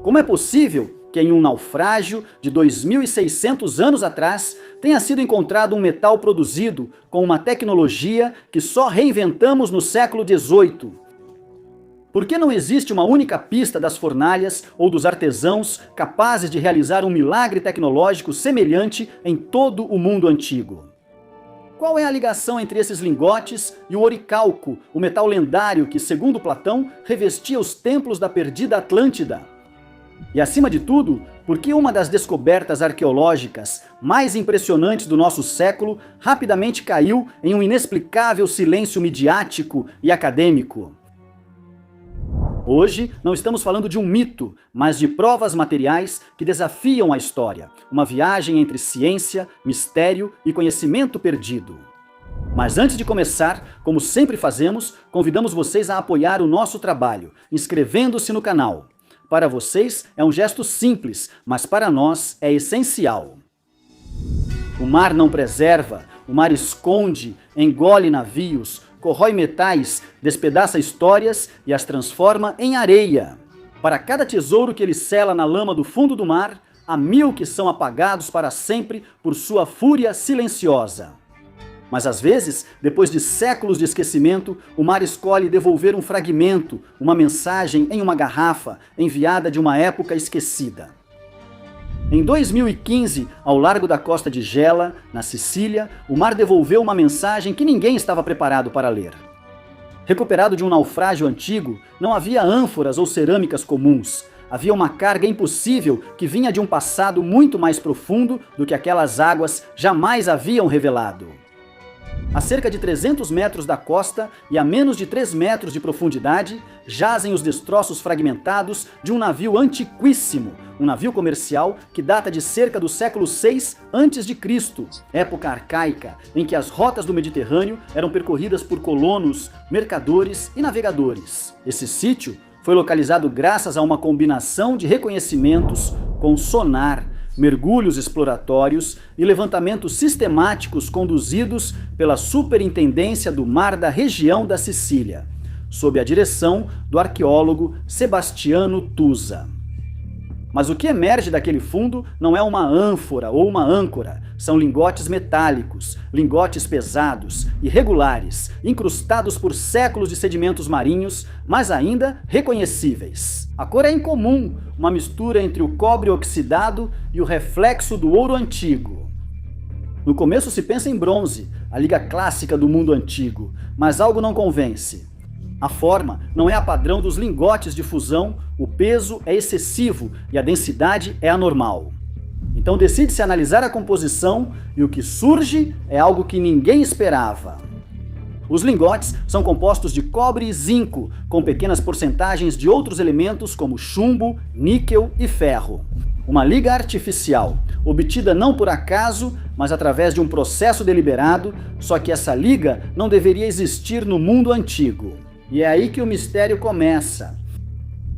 Como é possível que em um naufrágio de 2.600 anos atrás tenha sido encontrado um metal produzido com uma tecnologia que só reinventamos no século XVIII? Por que não existe uma única pista das fornalhas ou dos artesãos capazes de realizar um milagre tecnológico semelhante em todo o mundo antigo? Qual é a ligação entre esses lingotes e o oricalco, o metal lendário que, segundo Platão, revestia os templos da perdida Atlântida? E acima de tudo, por que uma das descobertas arqueológicas mais impressionantes do nosso século rapidamente caiu em um inexplicável silêncio midiático e acadêmico? Hoje não estamos falando de um mito, mas de provas materiais que desafiam a história, uma viagem entre ciência, mistério e conhecimento perdido. Mas antes de começar, como sempre fazemos, convidamos vocês a apoiar o nosso trabalho, inscrevendo-se no canal. Para vocês é um gesto simples, mas para nós é essencial. O mar não preserva, o mar esconde, engole navios, corrói metais, despedaça histórias e as transforma em areia. Para cada tesouro que ele sela na lama do fundo do mar, há 1000 que são apagados para sempre por sua fúria silenciosa. Mas às vezes, depois de séculos de esquecimento, o mar escolhe devolver um fragmento, uma mensagem em uma garrafa, enviada de uma época esquecida. Em 2015, ao largo da costa de Gela, na Sicília, o mar devolveu uma mensagem que ninguém estava preparado para ler. Recuperado de um naufrágio antigo, não havia ânforas ou cerâmicas comuns. Havia uma carga impossível que vinha de um passado muito mais profundo do que aquelas águas jamais haviam revelado. A cerca de 300 metros da costa e a menos de 3 metros de profundidade, jazem os destroços fragmentados de um navio antiquíssimo, um navio comercial que data de cerca do século VI a.C., época arcaica em que as rotas do Mediterrâneo eram percorridas por colonos, mercadores e navegadores. Esse sítio foi localizado graças a uma combinação de reconhecimentos com sonar, mergulhos exploratórios e levantamentos sistemáticos conduzidos pela Superintendência do Mar da região da Sicília, sob a direção do arqueólogo Sebastiano Tusa. Mas o que emerge daquele fundo não é uma ânfora ou uma âncora, são lingotes metálicos, lingotes pesados, irregulares, incrustados por séculos de sedimentos marinhos, mas ainda reconhecíveis. A cor é incomum, uma mistura entre o cobre oxidado e o reflexo do ouro antigo. No começo se pensa em bronze, a liga clássica do mundo antigo, mas algo não convence. A forma não é a padrão dos lingotes de fusão, o peso é excessivo e a densidade é anormal. Então decide-se analisar a composição e o que surge é algo que ninguém esperava. Os lingotes são compostos de cobre e zinco, com pequenas porcentagens de outros elementos como chumbo, níquel e ferro. Uma liga artificial, obtida não por acaso, mas através de um processo deliberado, só que essa liga não deveria existir no mundo antigo. E é aí que o mistério começa.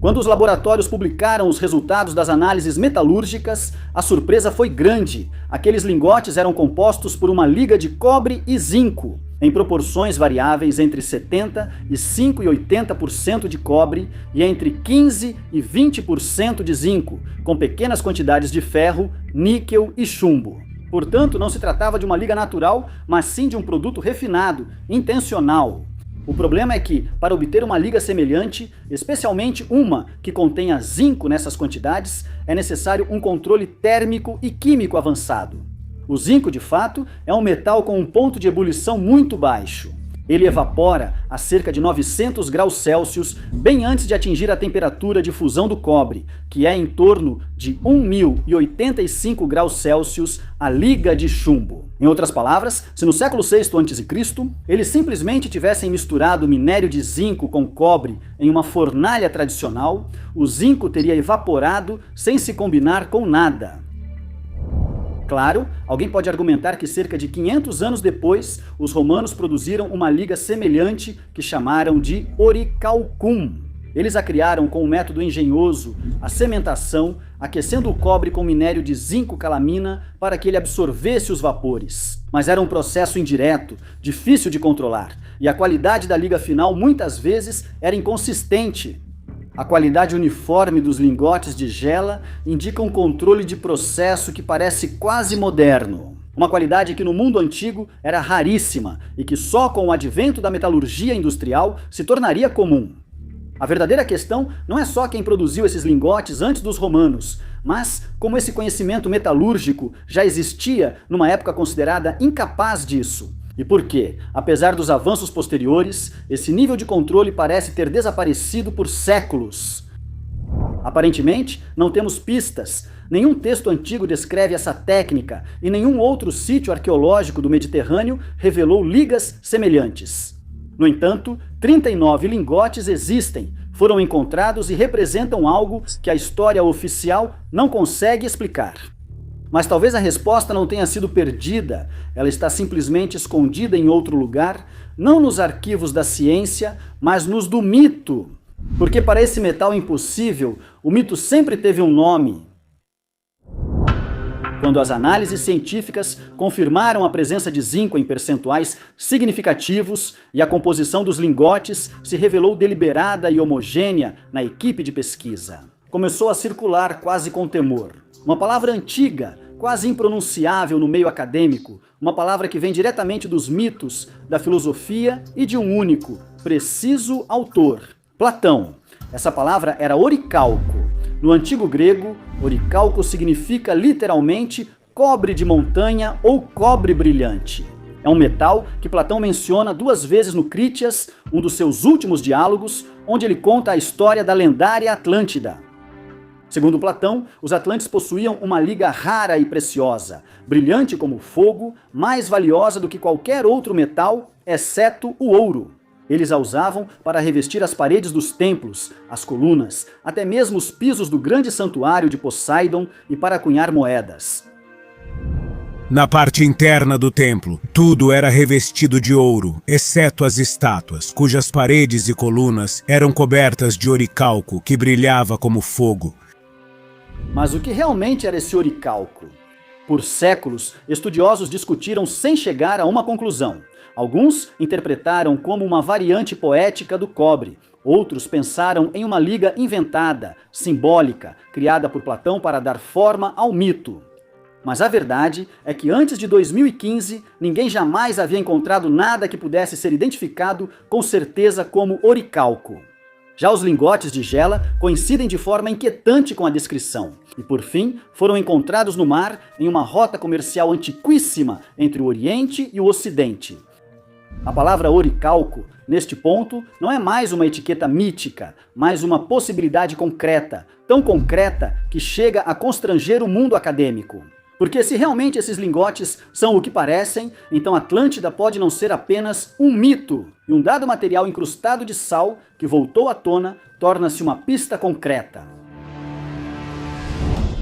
Quando os laboratórios publicaram os resultados das análises metalúrgicas, a surpresa foi grande. Aqueles lingotes eram compostos por uma liga de cobre e zinco, em proporções variáveis entre 75% e 80% de cobre e entre 15% e 20% de zinco, com pequenas quantidades de ferro, níquel e chumbo. Portanto, não se tratava de uma liga natural, mas sim de um produto refinado, intencional. O problema é que, para obter uma liga semelhante, especialmente uma que contenha zinco nessas quantidades, é necessário um controle térmico e químico avançado. O zinco, de fato, é um metal com um ponto de ebulição muito baixo. Ele evapora a cerca de 900 graus Celsius, bem antes de atingir a temperatura de fusão do cobre, que é em torno de 1085 graus Celsius, a liga de chumbo. Em outras palavras, se no século VI a.C. eles simplesmente tivessem misturado minério de zinco com cobre em uma fornalha tradicional, o zinco teria evaporado sem se combinar com nada. Claro, alguém pode argumentar que cerca de 500 anos depois, os romanos produziram uma liga semelhante que chamaram de oricalcum. Eles a criaram com um método engenhoso, a cementação, aquecendo o cobre com minério de zinco calamina para que ele absorvesse os vapores. Mas era um processo indireto, difícil de controlar, e a qualidade da liga final muitas vezes era inconsistente. A qualidade uniforme dos lingotes de gela indica um controle de processo que parece quase moderno. Uma qualidade que no mundo antigo era raríssima e que só com o advento da metalurgia industrial se tornaria comum. A verdadeira questão não é só quem produziu esses lingotes antes dos romanos, mas como esse conhecimento metalúrgico já existia numa época considerada incapaz disso. E por quê? Apesar dos avanços posteriores, esse nível de controle parece ter desaparecido por séculos. Aparentemente, não temos pistas. Nenhum texto antigo descreve essa técnica e nenhum outro sítio arqueológico do Mediterrâneo revelou ligas semelhantes. No entanto, 39 lingotes existem, foram encontrados e representam algo que a história oficial não consegue explicar. Mas talvez a resposta não tenha sido perdida, ela está simplesmente escondida em outro lugar, não nos arquivos da ciência, mas nos do mito. Porque para esse metal impossível, o mito sempre teve um nome. Quando as análises científicas confirmaram a presença de zinco em percentuais significativos e a composição dos lingotes se revelou deliberada e homogênea na equipe de pesquisa. Começou a circular quase com temor. Uma palavra antiga, quase impronunciável no meio acadêmico, uma palavra que vem diretamente dos mitos, da filosofia e de um único, preciso autor, Platão. Essa palavra era oricalco. No antigo grego, oricalco significa literalmente cobre de montanha ou cobre brilhante. É um metal que Platão menciona 2 vezes no Critias, um dos seus últimos diálogos, onde ele conta a história da lendária Atlântida. Segundo Platão, os atlantes possuíam uma liga rara e preciosa, brilhante como fogo, mais valiosa do que qualquer outro metal, exceto o ouro. Eles a usavam para revestir as paredes dos templos, as colunas, até mesmo os pisos do grande santuário de Poseidon e para cunhar moedas. Na parte interna do templo, tudo era revestido de ouro, exceto as estátuas, cujas paredes e colunas eram cobertas de oricalco que brilhava como fogo. Mas o que realmente era esse oricalco? Por séculos, estudiosos discutiram sem chegar a uma conclusão. Alguns interpretaram como uma variante poética do cobre. Outros pensaram em uma liga inventada, simbólica, criada por Platão para dar forma ao mito. Mas a verdade é que antes de 2015, ninguém jamais havia encontrado nada que pudesse ser identificado com certeza como oricalco. Já os lingotes de gela coincidem de forma inquietante com a descrição. E por fim, foram encontrados no mar em uma rota comercial antiquíssima entre o Oriente e o Ocidente. A palavra oricalco, neste ponto, não é mais uma etiqueta mítica, mas uma possibilidade concreta, tão concreta que chega a constranger o mundo acadêmico. Porque se realmente esses lingotes são o que parecem, então Atlântida pode não ser apenas um mito, e um dado material incrustado de sal que voltou à tona torna-se uma pista concreta.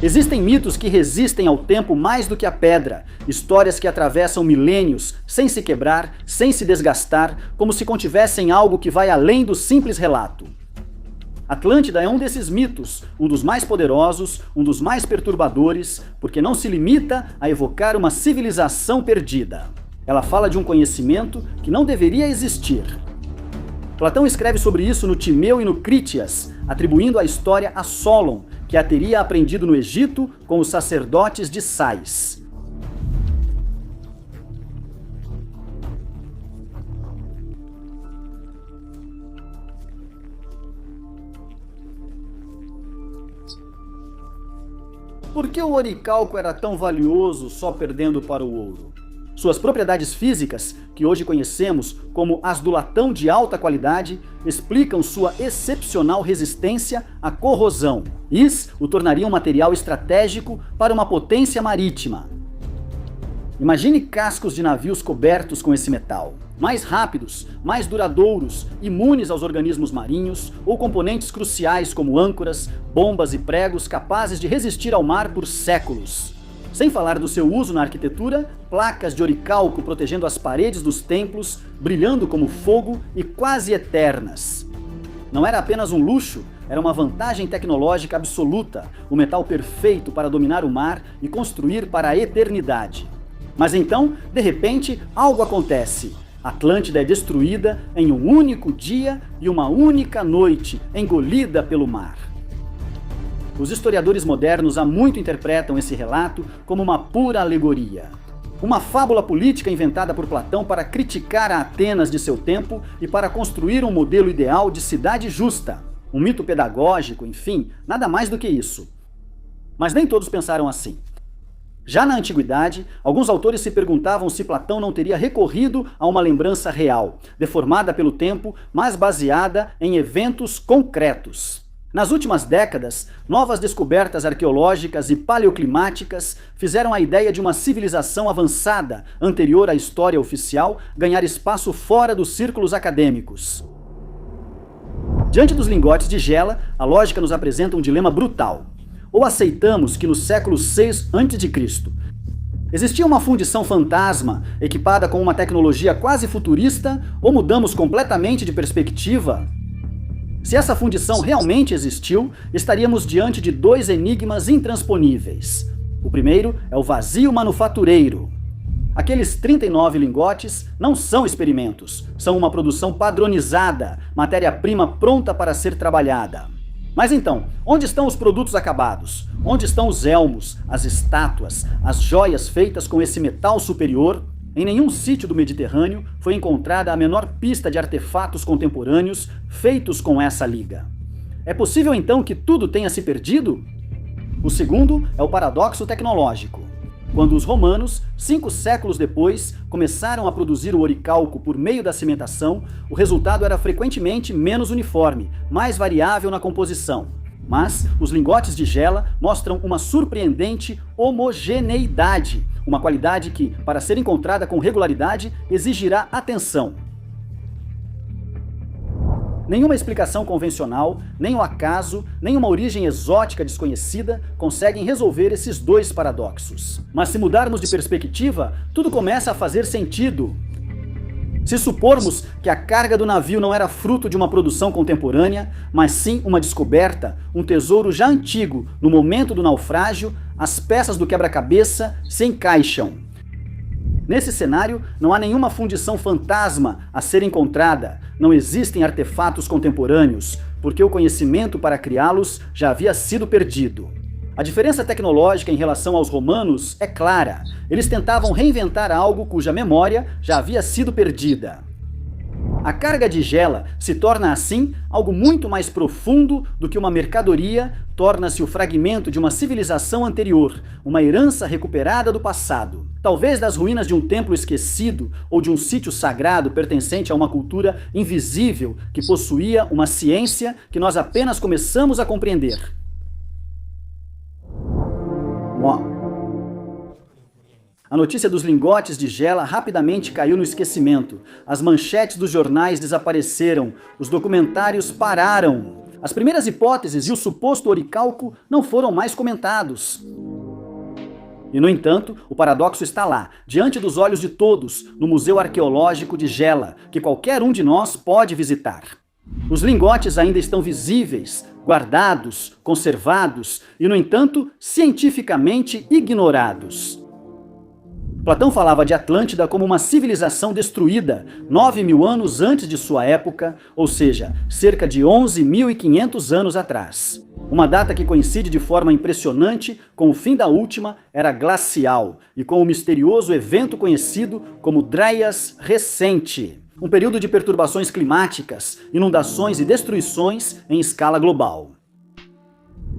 Existem mitos que resistem ao tempo mais do que a pedra, histórias que atravessam milênios sem se quebrar, sem se desgastar, como se contivessem algo que vai além do simples relato. Atlântida é um desses mitos, um dos mais poderosos, um dos mais perturbadores, porque não se limita a evocar uma civilização perdida. Ela fala de um conhecimento que não deveria existir. Platão escreve sobre isso no Timeu e no Critias, atribuindo a história a Solon, que a teria aprendido no Egito com os sacerdotes de Sais. Por que o oricalco era tão valioso só perdendo para o ouro? Suas propriedades físicas, que hoje conhecemos como as do latão de alta qualidade, explicam sua excepcional resistência à corrosão. Isso o tornaria um material estratégico para uma potência marítima. Imagine cascos de navios cobertos com esse metal. Mais rápidos, mais duradouros, imunes aos organismos marinhos, ou componentes cruciais como âncoras, bombas e pregos capazes de resistir ao mar por séculos. Sem falar do seu uso na arquitetura, placas de oricalco protegendo as paredes dos templos, brilhando como fogo e quase eternas. Não era apenas um luxo, era uma vantagem tecnológica absoluta, o metal perfeito para dominar o mar e construir para a eternidade. Mas então, de repente, algo acontece. Atlântida é destruída em um único dia e uma única noite, engolida pelo mar. Os historiadores modernos há muito interpretam esse relato como uma pura alegoria. Uma fábula política inventada por Platão para criticar a Atenas de seu tempo e para construir um modelo ideal de cidade justa. Um mito pedagógico, enfim, nada mais do que isso. Mas nem todos pensaram assim. Já na antiguidade, alguns autores se perguntavam se Platão não teria recorrido a uma lembrança real, deformada pelo tempo, mas baseada em eventos concretos. Nas últimas décadas, novas descobertas arqueológicas e paleoclimáticas fizeram a ideia de uma civilização avançada, anterior à história oficial, ganhar espaço fora dos círculos acadêmicos. Diante dos lingotes de Gela, a lógica nos apresenta um dilema brutal. Ou aceitamos que no século VI a.C. existia uma fundição fantasma equipada com uma tecnologia quase futurista, ou mudamos completamente de perspectiva? Se essa fundição realmente existiu, estaríamos diante de dois enigmas intransponíveis. O primeiro é o vazio manufatureiro. Aqueles 39 lingotes não são experimentos, são uma produção padronizada, matéria-prima pronta para ser trabalhada. Mas então, onde estão os produtos acabados? Onde estão os elmos, as estátuas, as joias feitas com esse metal superior? Em nenhum sítio do Mediterrâneo foi encontrada a menor pista de artefatos contemporâneos feitos com essa liga. É possível então que tudo tenha se perdido? O segundo é o paradoxo tecnológico. Quando os romanos, 5 séculos depois, começaram a produzir o oricalco por meio da cimentação, o resultado era frequentemente menos uniforme, mais variável na composição. Mas os lingotes de Gela mostram uma surpreendente homogeneidade, uma qualidade que, para ser encontrada com regularidade, exigirá atenção. Nenhuma explicação convencional, nem o acaso, nem uma origem exótica desconhecida conseguem resolver esses dois paradoxos. Mas se mudarmos de perspectiva, tudo começa a fazer sentido. Se supormos que a carga do navio não era fruto de uma produção contemporânea, mas sim uma descoberta, um tesouro já antigo, no momento do naufrágio, as peças do quebra-cabeça se encaixam. Nesse cenário, não há nenhuma fundição fantasma a ser encontrada, não existem artefatos contemporâneos, porque o conhecimento para criá-los já havia sido perdido. A diferença tecnológica em relação aos romanos é clara. Eles tentavam reinventar algo cuja memória já havia sido perdida. A carga de Gela se torna, assim, algo muito mais profundo do que uma mercadoria, torna-se o fragmento de uma civilização anterior, uma herança recuperada do passado. Talvez das ruínas de um templo esquecido ou de um sítio sagrado pertencente a uma cultura invisível que possuía uma ciência que nós apenas começamos a compreender. A notícia dos lingotes de Gela rapidamente caiu no esquecimento. As manchetes dos jornais desapareceram, os documentários pararam. As primeiras hipóteses e o suposto oricalco não foram mais comentados. E, no entanto, o paradoxo está lá, diante dos olhos de todos, no Museu Arqueológico de Gela, que qualquer um de nós pode visitar. Os lingotes ainda estão visíveis, guardados, conservados e, no entanto, cientificamente ignorados. Platão falava de Atlântida como uma civilização destruída 9.000 anos antes de sua época, ou seja, cerca de 11.500 anos atrás. Uma data que coincide de forma impressionante com o fim da última era glacial e com o misterioso evento conhecido como Dryas Recente, um período de perturbações climáticas, inundações e destruições em escala global.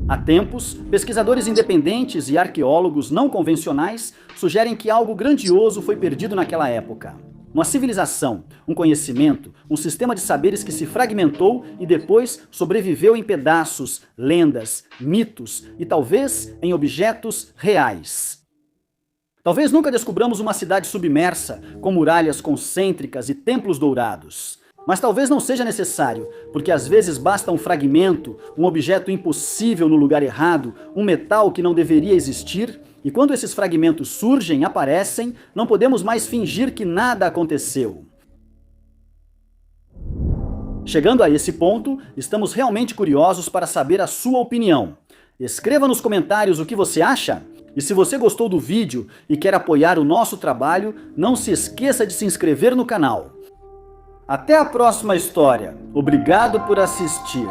Há tempos, pesquisadores independentes e arqueólogos não convencionais sugerem que algo grandioso foi perdido naquela época. Uma civilização, um conhecimento, um sistema de saberes que se fragmentou e depois sobreviveu em pedaços, lendas, mitos e talvez em objetos reais. Talvez nunca descobramos uma cidade submersa, com muralhas concêntricas e templos dourados. Mas talvez não seja necessário, porque às vezes basta um fragmento, um objeto impossível no lugar errado, um metal que não deveria existir, e quando esses fragmentos surgem, aparecem, não podemos mais fingir que nada aconteceu. Chegando a esse ponto, estamos realmente curiosos para saber a sua opinião. Escreva nos comentários o que você acha. E se você gostou do vídeo e quer apoiar o nosso trabalho, não se esqueça de se inscrever no canal. Até a próxima história. Obrigado por assistir.